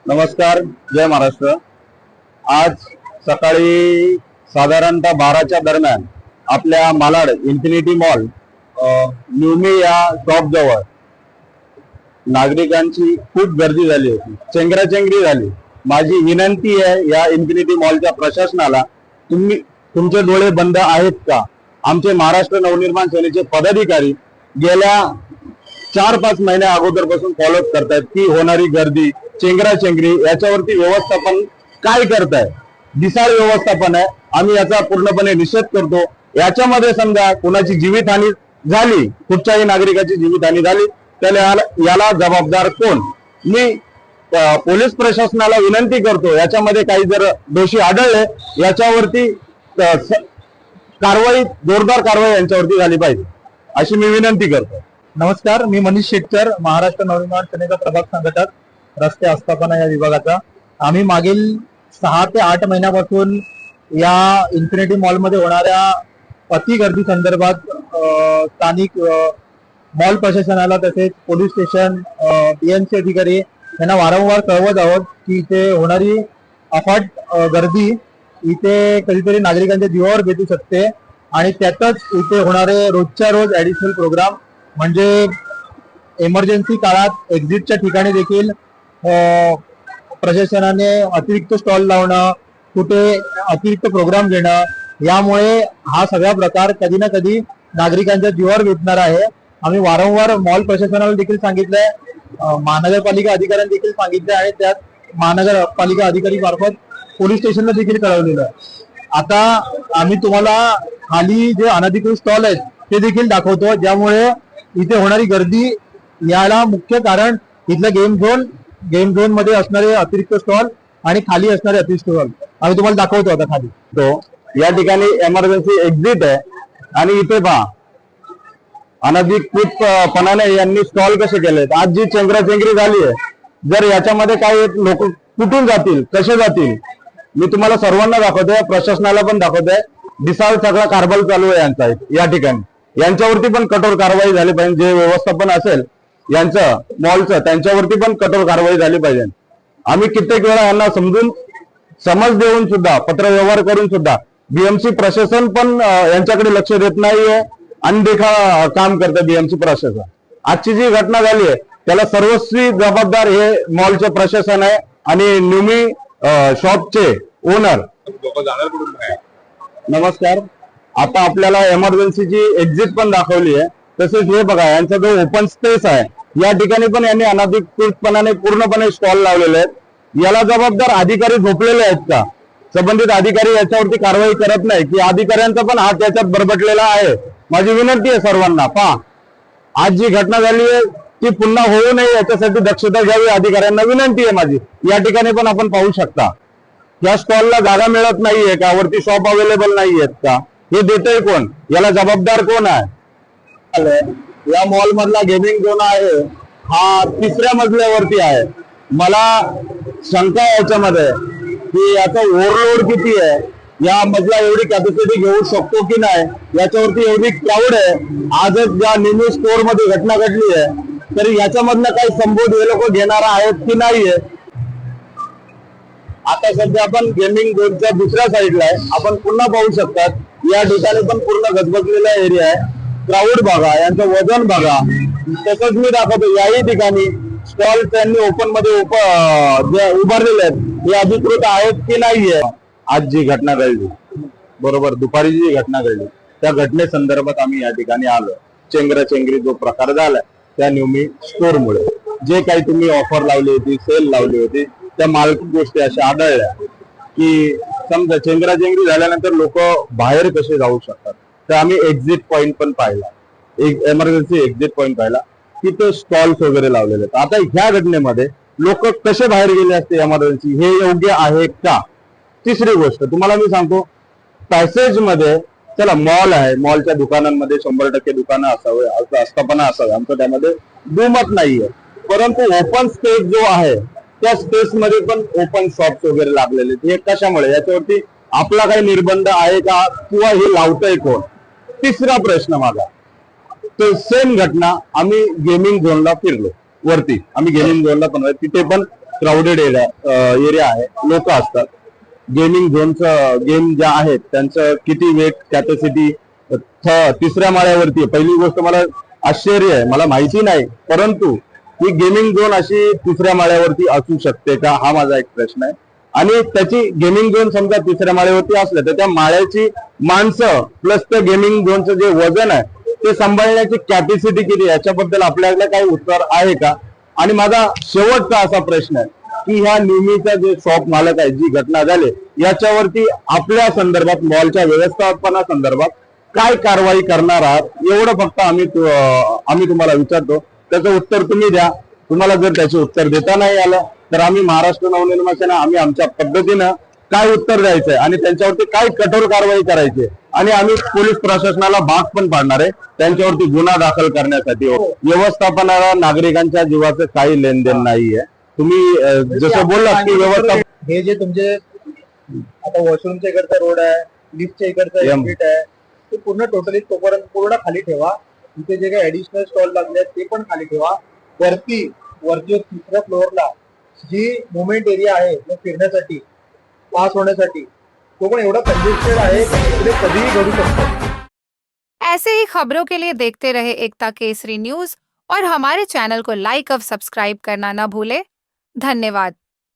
नमस्कार, जय महाराष्ट्र। आज सकाळी साधारणतः 12च्या दरम्यान आपल्या मालाड इन्फिनिटी मॉल न्यूमी या शॉप जवळ नागरिकांची खूप गर्दी झाली होती, चेंगराचेंगरी झाली। माझी विनंती आहे या इन्फिनिटी मॉलच्या प्रशासनाला, तुमचे डोळे बंद आहेत का? आमचे महाराष्ट्र नवनिर्माण सेनेचे पदाधिकारी गेल्या 4-5 महिन्या अगोदरपासून फॉलोअप करतायत की होणारी गर्दी, चेंगराचेंगरी याच्यावरती व्यवस्थापन काय करताय? दिसाळ व्यवस्थापन आहे। आम्ही याचा पूर्णपणे निषेध करतो। याच्यामध्ये समजा कोणाची जीवितहानी झाली, कुठच्याही नागरिकाची जीवितहानी झाली, त्याला याला जबाबदार कोण? मी पोलीस प्रशासनाला विनंती करतो, याच्यामध्ये काही जर दोषी आढळले याच्यावरती कारवाई, जोरदार कारवाई यांच्यावरती झाली पाहिजे, अशी मी विनंती करतो। नमस्कार, मी मनीष शेट्टर, महाराष्ट्र नवनिर्माण सेनेचा प्रभाग संघटक, रस्ते आस्थापना या विभागाचा। आम्ही मागील 6 ते 8 महिन्यापासून या इन्फिनिटी मॉलमध्ये होणाऱ्या अति गर्दी संदर्भात स्थानिक मॉल प्रशासनाला तसेच पोलीस स्टेशन, बीएमसी अधिकारी यांना वारंवार कळवत आहोत की इथे होणारी अफाट गर्दी इथे कधीतरी नागरिकांच्या जीवावर बेतू शकते आणि त्यातच इथे होणारे रोजच्या रोज ऍडिशनल प्रोग्राम म्हणजे इमर्जन्सी काळात एक्झिटच्या ठिकाणी देखील प्रशासनाने अतिरिक्त स्टॉल लावणं, कुठे अतिरिक्त प्रोग्राम घेणं, यामुळे हा सगळा प्रकार कधी ना कधी नागरिकांच्या जीवावर बेतणार आहे। आम्ही वारंवार मॉल प्रशासनाला देखील सांगितलंय, महानगरपालिका अधिकाऱ्यांनी देखील सांगितलंय आणि त्यात महानगरपालिका अधिकारी मार्फत पोलीस स्टेशनला देखील कळवलेलं आहे। आता आम्ही तुम्हाला खाली जे अनधिकृत स्टॉल आहेत ते देखील दाखवतो, ज्यामुळे इथे होणारी गर्दी याला मुख्य कारण इथलं गेम झोन मध्ये असणारे अतिरिक्त स्टॉल आणि खाली असणारे अतिरिक्त स्टॉल आम्ही तुम्हाला दाखवतो। आता खाली तो या ठिकाणी इमर्जन्सी एक्झिट आहे आणि इथे पहा अनधिकृतपणाने यांनी स्टॉल कसे केलेत। आज जी चेंगराचेंगरी झाली आहे, जर याच्यामध्ये काही लोक कुठून जातील, कसे जातील, मी तुम्हाला सर्वांना दाखवतोय, प्रशासनाला पण दाखवतोय। दिसाळ सगळा कारभार चालू आहे यांचा या ठिकाणी। यांच्यावरती पण कठोर कारवाई झाली पाहिजे, जे व्यवस्थापन असेल यांचं मॉलचं त्यांच्यावरती पण कठोर कारवाई झाली पाहिजे। आम्ही कित्येक वेळा यांना समज देऊन सुद्धा, पत्रव्यवहार करून सुद्धा बीएमसी प्रशासन पण यांच्याकडे लक्ष देत नाहीये, अनदेखा काम करतं बीएमसी प्रशासन। आजची जी घटना झाली आहे त्याला सर्वस्वी जबाबदार हे मॉलचे प्रशासन आहे आणि न्यूमी शॉपचे ओनर। नमस्कार, आता आपल्याला इमर्जन्सीची एक्झिट पण दाखवली आहे, तसेच हे बघा यांचा जो ओपन स्पेस आहे या ठिकाणी पण यांनी अनधिकृतपणाने पूर्णपणे स्टॉल लावलेले आहेत। याला जबाबदार अधिकारी झोपलेले आहेत का? संबंधित अधिकारी याच्यावरती कारवाई करत नाही की अधिकाऱ्यांचा पण हात याच्यात बरबटलेला आहे? माझी विनंती आहे सर्वांना, पहा आज जी घटना झाली आहे ती पुन्हा होऊ नये याच्यासाठी दक्षता घ्यावी, अधिकाऱ्यांना विनंती आहे माझी। या ठिकाणी पण आपण पाहू शकता या स्टॉलला जागा मिळत नाहीये का, वरती शॉप अवेलेबल नाहीयेत का, हे देतोय कोण? याला जबाबदार कोण आहे? या मॉल मधला गेमिंग झोन आहे हा 3ऱ्या मजल्यावरती आहे। मला शंका आहे याच्यामध्ये की याचा ओव्हरलोड किती आहे, या मजला एवढी कॅपॅसिटी घेऊ शकतो की नाही, याच्यावरती एवढी क्राऊड आहे। आजच ज्या न्यू स्टोअर मध्ये घटना घडली आहे तरी याच्यामधनं काही संबोध हे लोक घेणार आहेत की नाहीये? आता सध्या आपण गेमिंग झोनच्या दुसऱ्या साईडला आहे, आपण पुन्हा पाहू शकतात या ठिकाणी पण पूर्ण गजबजलेला एरिया आहे। क्राऊड बघा, यांचं वजन बघा। तसंच मी दाखवतो याही ठिकाणी स्टॉल त्यांनी ओपन मध्ये जे उभारलेले आहेत हे अधिकृत आहेत की नाहीये? आज जी घटना घडली, बरोबर दुपारी जी घटना घडली त्या घटनेसंदर्भात आम्ही या ठिकाणी आलो। चेंगराचेंगरी जो प्रकार झाला त्या न्यूमी स्टोअरमुळे जे काही तुम्ही ऑफर लावली होती, सेल लावली होती, त्या मालकी गोष्टी अशा आढळल्या की समजा चेंगराचेंगरी झाल्यानंतर लोक बाहेर कसे जाऊ शकतात। तर आम्ही एक्झिट पॉइंट पण पाहिला, एक इमर्जन्सी एक्झिट पॉइंट पाहिला, तिथे स्टॉल्स वगैरे लावलेले आहेत। आता ह्या घटनेमध्ये लोक कसे बाहेर गेले असते इमर्जन्सी, हे योग्य आहे का? तिसरी गोष्ट तुम्हाला मी सांगतो, पॅसेज मध्ये चला मॉल आहे, मॉलच्या दुकानांमध्ये 100% दुकानं असावे, आस्थापना असावी, आमचं त्यामध्ये दुमत नाहीये, परंतु ओपन स्पेस जो आहे त्या स्पेस मध्ये पण ओपन शॉप्स वगैरे लागलेले आहेत। हे कशामुळे? याच्यावरती आपला काही निर्बंध आहे का किंवा हे लावतंय कोण? तिसरा प्रश्न माझा, तर सेम घटना आम्ही गेमिंग झोनला फिरलो, वरती आम्ही गेमिंग झोनला पण तिथे पण क्राऊडेड एरिया आहे, लोक असतात. गेमिंग झोनचं गेम ज्या आहेत त्यांचं किती वेट कॅपॅसिटी तिसऱ्या माळ्यावरती आहे. पहिली गोष्ट मला आश्चर्य आहे, मला माहिती नाही, परंतु ही गेमिंग झोन अशी तिसऱ्या माळ्यावरती असू शकते का, हा माझा एक प्रश्न आहे. आणि त्याची गेमिंग झोन समजा तिसऱ्या माळ्यावरती असलं तर त्या माळ्याची माणसं प्लस त्या गेमिंग झोनचं जे वजन आहे ते सांभाळण्याची कॅपॅसिटी किती आहे, याच्याबद्दल आपल्याकडे काही उत्तर आहे का. आणि माझा शेवटचा असा प्रश्न आहे की ह्या नेहमीचा जे शॉप मालक आहे, जी घटना झाली याच्यावरती आपल्या संदर्भात मॉलच्या व्यवस्थापना संदर्भात काय कारवाई करणार आहात, एवढं फक्त आम्ही तुम्हाला विचारतो. त्याचं उत्तर तुम्ही द्या. तुम्हाला जर त्याचे उत्तर देता नाही आलं तर आम्ही महाराष्ट्र नवनिर्माण सेना आम्ही आमच्या पद्धतीनं काय उत्तर द्यायचंय आणि त्यांच्यावरती काय कठोर कारवाई करायची आणि आम्ही पोलीस प्रशासनाला भाग पण पाडणार आहे त्यांच्यावरती गुन्हा दाखल करण्यासाठी. व्यवस्थापनाला नागरिकांच्या जीवाचं काही लेनदेन नाहीये. तुम्ही जसं बोललात की व्यवस्थापन हे जे तुमचे आता वॉशरूमच्या इकडचा रोड आहे, लिफ्टच्या इकडचा एक्झिट आहे, ते पूर्ण टोटली तोपर्यंत पूर्ण खाली ठेवा. इथे जे काही ऍडिशनल स्टॉल लागले आहेत ते पण खाली ठेवा. वरती तिसऱ्या फ्लोअरला जी मुवमेंट एरिया आहे फिरण्यासाठी पास होण्यासाठी तो पण एवढा कंजेस्टेड आहे की कधीही घडू शकतो. ऐसे ही खबरों के लिए देखते रहे एकता केसरी न्यूज और हमारे चैनल को लाइक और सब्सक्राइब करना न भूले। धन्यवाद।